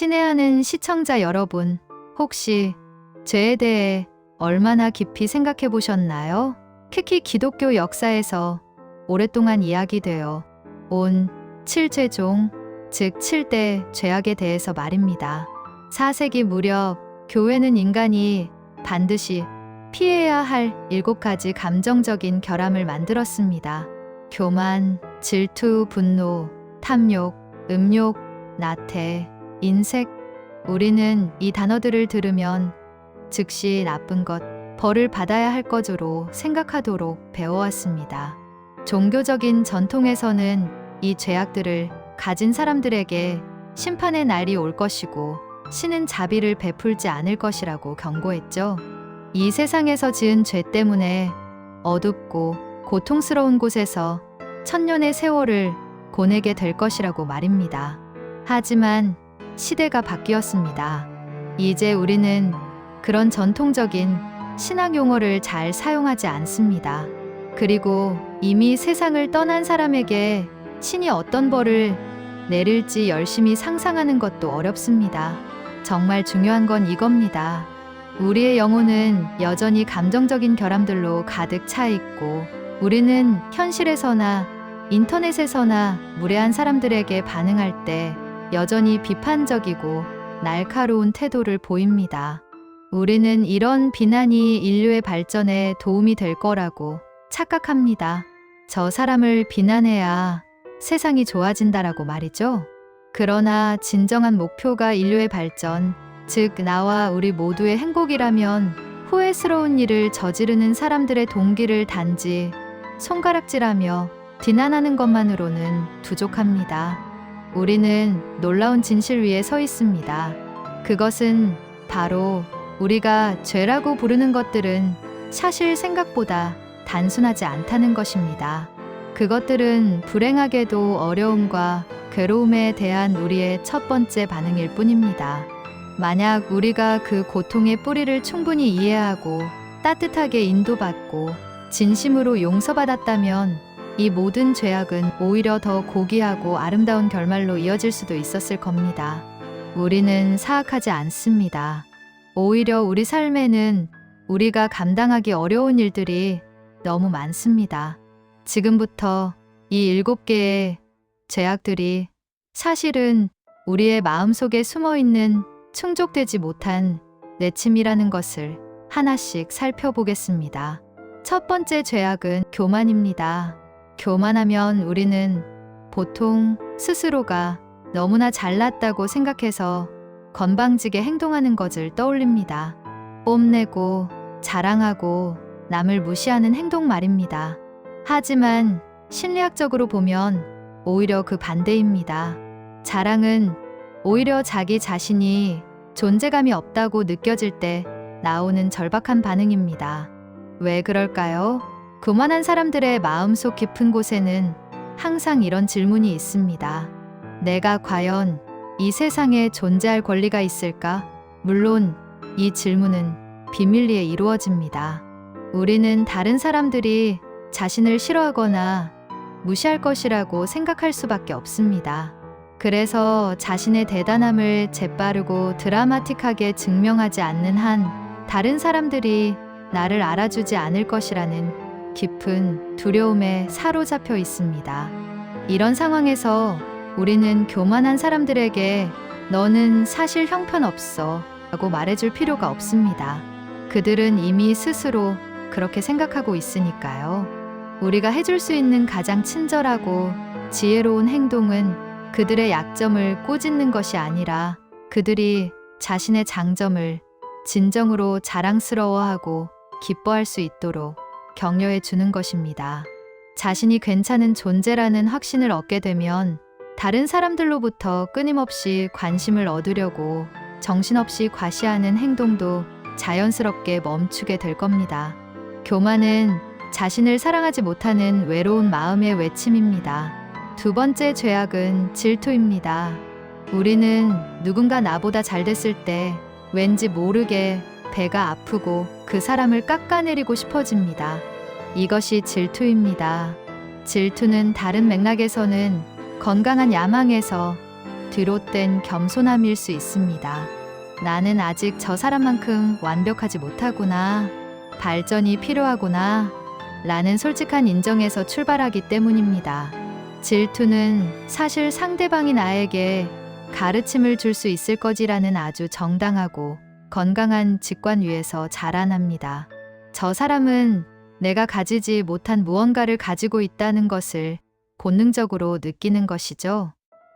친애하는 시청자 여러분, 혹시 죄에 대해 얼마나 깊이 생각해 보셨나요? 특히 기독교 역사에서 오랫동안 이야기되어 온 7죄종, 즉 7대 죄악에 대해서 말입니다. 4세기 무렵 교회는 인간이 반드시 피해야 할 7가지 감정적인 결함을 만들었습니다. 교만, 질투, 분노, 탐욕, 음욕, 나태, 인색. 우리는 이 단어들을 들으면 즉시 나쁜 것, 벌을 받아야 할 것으로 생각하도록 배워왔습니다. 종교적인 전통에서는 이 죄악들을 가진 사람들에게 심판의 날이 올 것이고 신은 자비를 베풀지 않을 것이라고 경고했죠. 이 세상에서 지은 죄 때문에 어둡고 고통스러운 곳에서 천년의 세월을 보내게 될 것이라고 말입니다. 하지만 시대가 바뀌었습니다. 이제 우리는 그런 전통적인 신학 용어를 잘 사용하지 않습니다. 그리고 이미 세상을 떠난 사람에게 신이 어떤 벌을 내릴지 열심히 상상하는 것도 어렵습니다. 정말 중요한 건 이겁니다. 우리의 영혼은 여전히 감정적인 결함들로 가득 차 있고 우리는 현실에서나 인터넷에서나 무례한 사람들에게 반응할 때 여전히 비판적이고 날카로운 태도를 보입니다. 우리는 이런 비난이 인류의 발전에 도움이 될 거라고 착각합니다. 저 사람을 비난해야 세상이 좋아진다라고 말이죠. 그러나 진정한 목표가 인류의 발전, 즉 나와 우리 모두의 행복이라면 후회스러운 일을 저지르는 사람들의 동기를 단지 손가락질하며 비난하는 것만으로는 부족합니다. 우리는 놀라운 진실 위에 서 있습니다. 그것은 바로 우리가 죄라고 부르는 것들은 사실 생각보다 단순하지 않다는 것입니다. 그것들은 불행하게도 어려움과 괴로움에 대한 우리의 첫 번째 반응일 뿐입니다. 만약 우리가 그 고통의 뿌리를 충분히 이해하고 따뜻하게 인도받고 진심으로 용서받았다면 이 모든 죄악은 오히려 더 고귀하고 아름다운 결말로 이어질 수도 있었을 겁니다. 우리는 사악하지 않습니다. 오히려 우리 삶에는 우리가 감당하기 어려운 일들이 너무 많습니다. 지금부터 이 7개의 죄악들이 사실은 우리의 마음속에 숨어있는 충족되지 못한 내침이라는 것을 하나씩 살펴보겠습니다. 첫 번째 죄악은 교만입니다. 교만하면 우리는 보통 스스로가 너무나 잘났다고 생각해서 건방지게 행동하는 것을 떠올립니다. 뽐내고 자랑하고 남을 무시하는 행동 말입니다. 하지만 심리학적으로 보면 오히려 그 반대입니다. 자랑은 오히려 자기 자신이 존재감이 없다고 느껴질 때 나오는 절박한 반응입니다. 왜 그럴까요? 교만한 사람들의 마음속 깊은 곳에는 항상 이런 질문이 있습니다. 내가 과연 이 세상에 존재할 권리가 있을까? 물론 이 질문은 비밀리에 이루어집니다. 우리는 다른 사람들이 자신을 싫어하거나 무시할 것이라고 생각할 수밖에 없습니다. 그래서 자신의 대단함을 재빠르고 드라마틱하게 증명하지 않는 한 다른 사람들이 나를 알아주지 않을 것이라는 깊은 두려움에 사로잡혀 있습니다. 이런 상황에서 우리는 교만한 사람들에게 너는 사실 형편없어 라고 말해줄 필요가 없습니다. 그들은 이미 스스로 그렇게 생각하고 있으니까요. 우리가 해줄 수 있는 가장 친절하고 지혜로운 행동은 그들의 약점을 꼬집는 것이 아니라 그들이 자신의 장점을 진정으로 자랑스러워하고 기뻐할 수 있도록 격려해 주는 것입니다. 자신이 괜찮은 존재라는 확신을 얻게 되면 다른 사람들로부터 끊임없이 관심을 얻으려고 정신없이 과시하는 행동도 자연스럽게 멈추게 될 겁니다. 교만은 자신을 사랑하지 못하는 외로운 마음의 외침입니다. 두 번째 죄악은 질투입니다. 우리는 누군가 나보다 잘 됐을 때 왠지 모르게 배가 아프고 그 사람을 깎아내리고 싶어집니다. 이것이 질투입니다. 질투는 다른 맥락에서는 건강한 야망에서 뒤로 뗀 겸손함일 수 있습니다. 나는 아직 저 사람만큼 완벽하지 못하구나, 발전이 필요하구나 라는 솔직한 인정에서 출발하기 때문입니다. 질투는 사실 상대방이 나에게 가르침을 줄 수 있을 거지라는 아주 정당하고 건강한 직관 위에서 자라납니다. 저 사람은 내가 가지지 못한 무언가를 가지고 있다는 것을 본능적으로 느끼는 것이죠.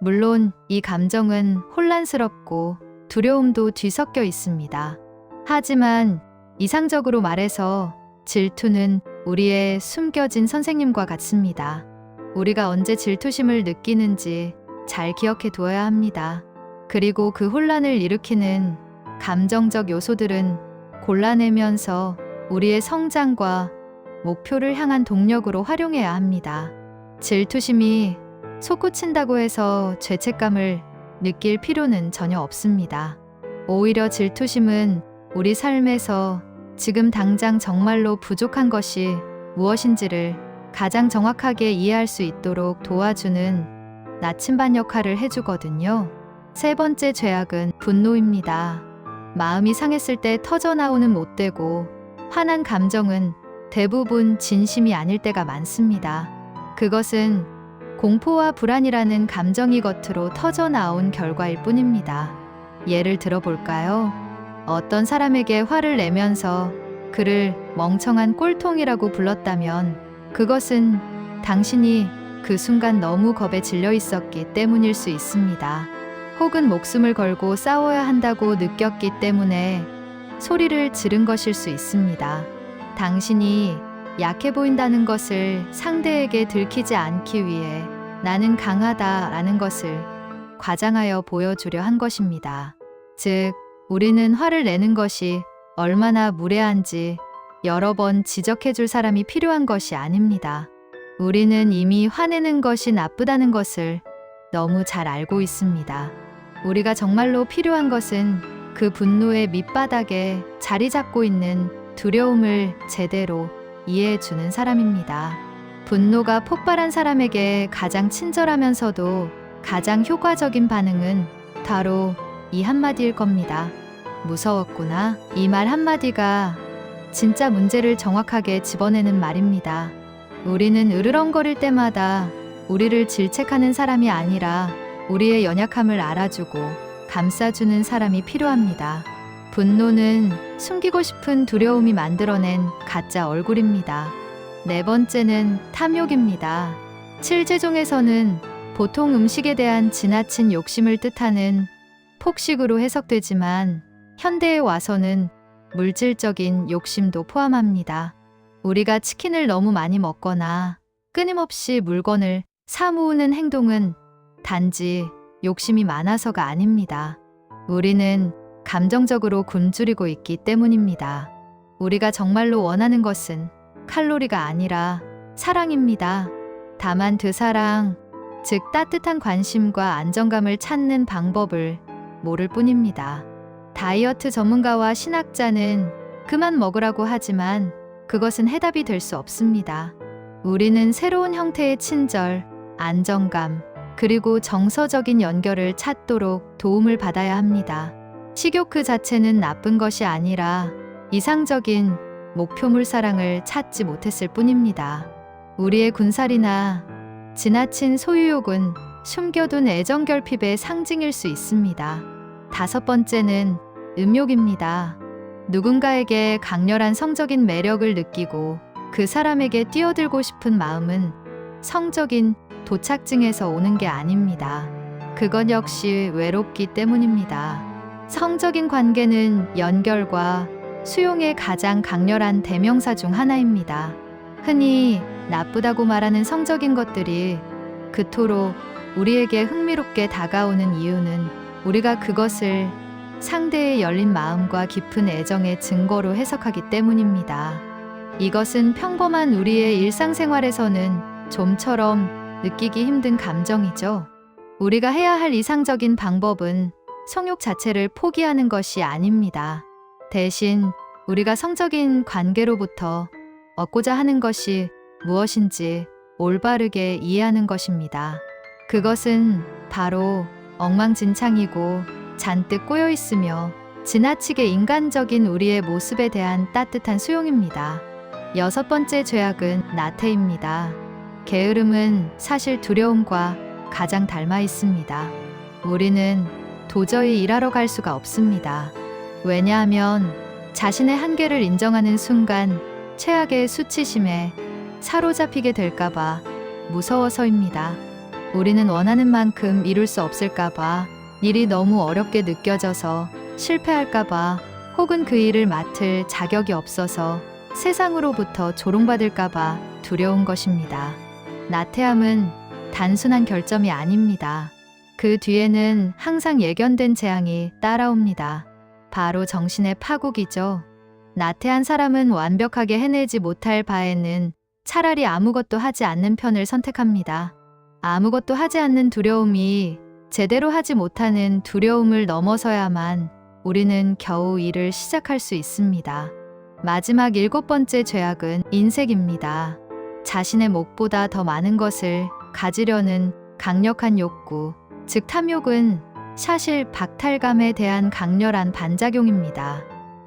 물론 이 감정은 혼란스럽고 두려움도 뒤섞여 있습니다. 하지만 이상적으로 말해서 질투는 우리의 숨겨진 선생님과 같습니다. 우리가 언제 질투심을 느끼는지 잘 기억해 두어야 합니다. 그리고 그 혼란을 일으키는 감정적 요소들은 골라내면서 우리의 성장과 목표를 향한 동력으로 활용해야 합니다. 질투심이 솟구친다고 해서 죄책감을 느낄 필요는 전혀 없습니다. 오히려 질투심은 우리 삶에서 지금 당장 정말로 부족한 것이 무엇인지를 가장 정확하게 이해할 수 있도록 도와주는 나침반 역할을 해주거든요. 세 번째 죄악은 분노입니다. 마음이 상했을 때 터져나오는 못되고 화난 감정은 대부분 진심이 아닐 때가 많습니다. 그것은 공포와 불안이라는 감정이 겉으로 터져나온 결과일 뿐입니다. 예를 들어볼까요? 어떤 사람에게 화를 내면서 그를 멍청한 꼴통이라고 불렀다면 그것은 당신이 그 순간 너무 겁에 질려 있었기 때문일 수 있습니다. 혹은 목숨을 걸고 싸워야 한다고 느꼈기 때문에 소리를 지른 것일 수 있습니다. 당신이 약해 보인다는 것을 상대에게 들키지 않기 위해 나는 강하다라는 것을 과장하여 보여주려 한 것입니다. 즉, 우리는 화를 내는 것이 얼마나 무례한지 여러 번 지적해 줄 사람이 필요한 것이 아닙니다. 우리는 이미 화내는 것이 나쁘다는 것을 너무 잘 알고 있습니다. 우리가 정말로 필요한 것은 그 분노의 밑바닥에 자리 잡고 있는 두려움을 제대로 이해해 주는 사람입니다. 분노가 폭발한 사람에게 가장 친절하면서도 가장 효과적인 반응은 바로 이 한마디일 겁니다. 무서웠구나. 이 말 한마디가 진짜 문제를 정확하게 집어내는 말입니다. 우리는 으르렁거릴 때마다 우리를 질책하는 사람이 아니라 우리의 연약함을 알아주고 감싸주는 사람이 필요합니다. 분노는 숨기고 싶은 두려움이 만들어낸 가짜 얼굴입니다. 네 번째는 탐욕입니다. 칠제종에서는 보통 음식에 대한 지나친 욕심을 뜻하는 폭식으로 해석되지만 현대에 와서는 물질적인 욕심도 포함합니다. 우리가 치킨을 너무 많이 먹거나 끊임없이 물건을 사모으는 행동은 단지 욕심이 많아서가 아닙니다. 우리는 감정적으로 굶주리고 있기 때문입니다. 우리가 정말로 원하는 것은 칼로리가 아니라 사랑입니다. 다만 그 사랑, 즉 따뜻한 관심과 안정감을 찾는 방법을 모를 뿐입니다. 다이어트 전문가와 신학자는 그만 먹으라고 하지만 그것은 해답이 될 수 없습니다. 우리는 새로운 형태의 친절, 안정감, 그리고 정서적인 연결을 찾도록 도움을 받아야 합니다. 식욕 그 자체는 나쁜 것이 아니라 이상적인 목표물 사랑을 찾지 못했을 뿐입니다. 우리의 군살이나 지나친 소유욕은 숨겨둔 애정 결핍의 상징일 수 있습니다. 다섯 번째는 음욕입니다. 누군가에게 강렬한 성적인 매력을 느끼고 그 사람에게 뛰어들고 싶은 마음은 성적인 도착증에서 오는 게 아닙니다. 그것 역시 외롭기 때문입니다. 성적인 관계는 연결과 수용의 가장 강렬한 대명사 중 하나입니다. 흔히 나쁘다고 말하는 성적인 것들이 그토록 우리에게 흥미롭게 다가오는 이유는 우리가 그것을 상대의 열린 마음과 깊은 애정의 증거로 해석하기 때문입니다. 이것은 평범한 우리의 일상생활에서는 좀처럼 느끼기 힘든 감정이죠. 우리가 해야 할 이상적인 방법은 성욕 자체를 포기하는 것이 아닙니다. 대신 우리가 성적인 관계로부터 얻고자 하는 것이 무엇인지 올바르게 이해하는 것입니다. 그것은 바로 엉망진창이고 잔뜩 꼬여 있으며 지나치게 인간적인 우리의 모습에 대한 따뜻한 수용입니다. 6번째 죄악은 나태입니다. 게으름은 사실 두려움과 가장 닮아 있습니다. 우리는 도저히 일하러 갈 수가 없습니다. 왜냐하면 자신의 한계를 인정하는 순간 최악의 수치심에 사로잡히게 될까봐 무서워서입니다. 우리는 원하는 만큼 이룰 수 없을까봐, 일이 너무 어렵게 느껴져서 실패할까봐, 혹은 그 일을 맡을 자격이 없어서 세상으로부터 조롱받을까봐 두려운 것입니다. 나태함은 단순한 결점이 아닙니다. 그 뒤에는 항상 예견된 재앙이 따라옵니다. 바로 정신의 파국이죠. 나태한 사람은 완벽하게 해내지 못할 바에는 차라리 아무것도 하지 않는 편을 선택합니다. 아무것도 하지 않는 두려움이 제대로 하지 못하는 두려움을 넘어서야만 우리는 겨우 일을 시작할 수 있습니다. 마지막 7번째 죄악은 인색입니다. 자신의 몫보다 더 많은 것을 가지려는 강력한 욕구, 즉 탐욕은 사실 박탈감에 대한 강렬한 반작용입니다.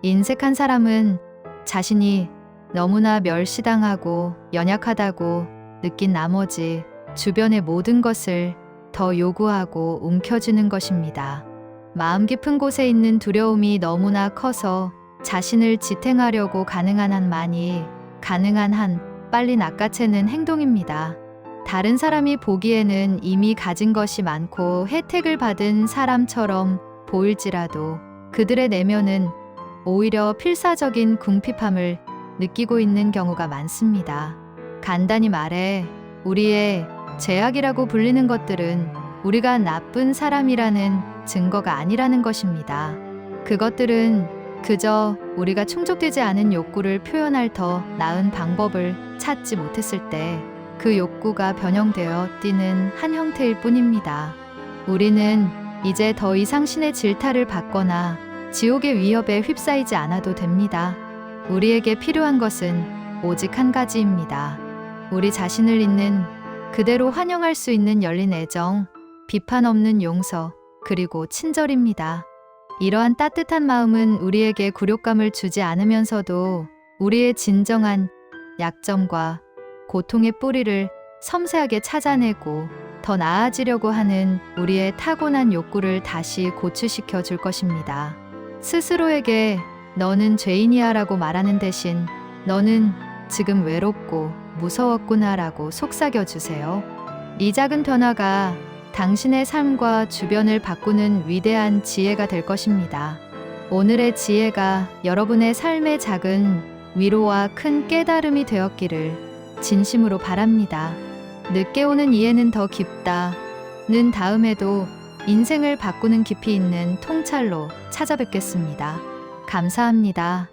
인색한 사람은 자신이 너무나 멸시당하고 연약하다고 느낀 나머지 주변의 모든 것을 더 요구하고 움켜쥐는 것입니다. 마음 깊은 곳에 있는 두려움이 너무나 커서 자신을 지탱하려고 가능한 한 많이, 가능한 한 빨리 낚아채는 행동입니다. 다른 사람이 보기에는 이미 가진 것이 많고 혜택을 받은 사람처럼 보일지라도 그들의 내면은 오히려 필사적인 궁핍함을 느끼고 있는 경우가 많습니다. 간단히 말해 우리의 죄악이라고 불리는 것들은 우리가 나쁜 사람이라는 증거가 아니라는 것입니다. 그것들은 그저 우리가 충족되지 않은 욕구를 표현할 더 나은 방법을 찾지 못했을 때 그 욕구가 변형되어 띠는 한 형태일 뿐입니다. 우리는 이제 더 이상 신의 질타를 받거나 지옥의 위협에 휩싸이지 않아도 됩니다. 우리에게 필요한 것은 오직 한 가지입니다. 우리 자신을 있는 그대로 환영할 수 있는 열린 애정, 비판 없는 용서, 그리고 친절입니다. 이러한 따뜻한 마음은 우리에게 굴욕감을 주지 않으면서도 우리의 진정한 약점과 고통의 뿌리를 섬세하게 찾아내고 더 나아지려고 하는 우리의 타고난 욕구를 다시 고취시켜 줄 것입니다. 스스로에게 너는 죄인이야 라고 말하는 대신 너는 지금 외롭고 무서웠구나 라고 속삭여 주세요. 이 작은 변화가 당신의 삶과 주변을 바꾸는 위대한 지혜가 될 것입니다. 오늘의 지혜가 여러분의 삶의 작은 위로와 큰 깨달음이 되었기를 진심으로 바랍니다. 늦게 오는 이해는 더 깊다는 다음에도 인생을 바꾸는 깊이 있는 통찰로 찾아뵙겠습니다. 감사합니다.